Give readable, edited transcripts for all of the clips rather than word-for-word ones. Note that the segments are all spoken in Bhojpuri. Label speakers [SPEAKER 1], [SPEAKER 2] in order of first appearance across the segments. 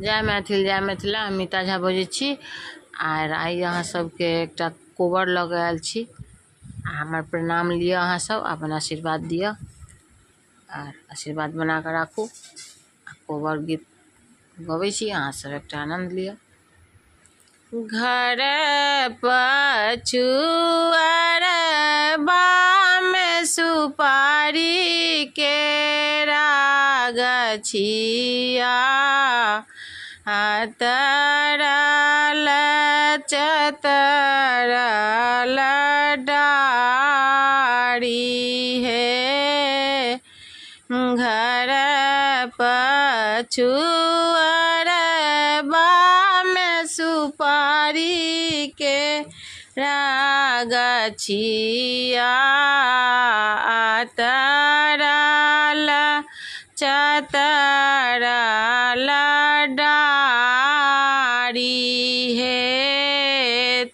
[SPEAKER 1] जय मैथिल जय मिथिला। अमिता झा बजै छी आर आई अहाँ सबके एकटा कोबर लऽ कऽ आयल छी। हमर प्रणाम लिअ, अहाँ सब अपन आशीर्वाद दिअ आर आशीर्वाद बना कऽ राखू। कोबर गीत गबै छी, अहाँ सब एकटा आनंद लिअ। घर पछुआर बामे सुपारी केरा गछिया तरल चतरल डारी हे। घर पछुआर बामे सुपारी के गछिया तरल चतरल डारी हे।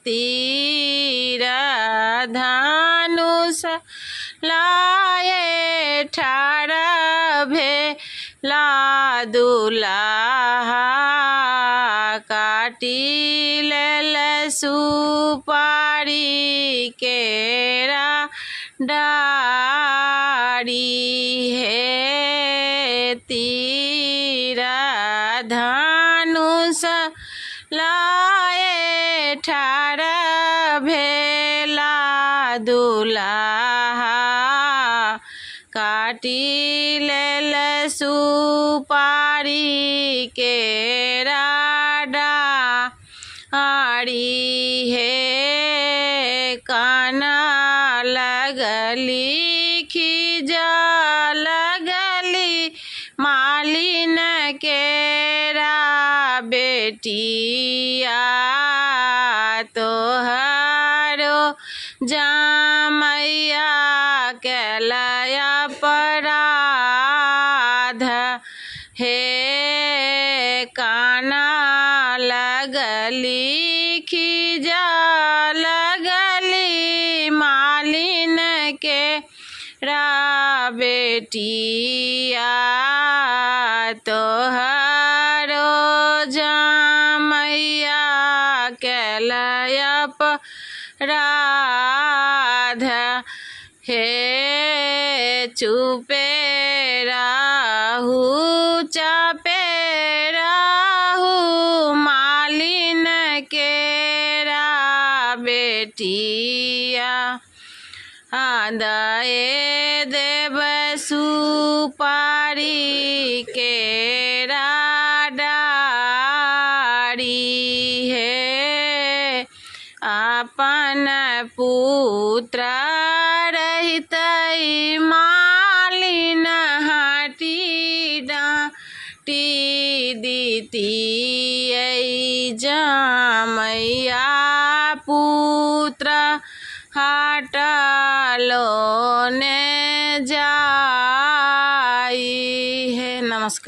[SPEAKER 1] तीर धनुष लाए ठाड़ भेला दुल्हा काटी लेल सुपारी केरा डारी हे। तीर धनुष लाए ठाड़ भेला दुल्हा काटी लेल सुपारी केरा डारी हे। काना लगली खिजा लगली मालिन केरा बेटिया तोहरो जामैया केलय अपराध हे। काना लगली खिजा लगली मालिन के बेटिया तोहरो जामैया केलय अपराध हे। चुपे रहू चापे रहू मालिन केरा बेटिया दए देव सुपारी केरा डारी हे। अपन पुत्र रहितै मालिन हाटी डाँटी दितियै जामैया पुत्र हटलो ने जाई है। नमस्कार।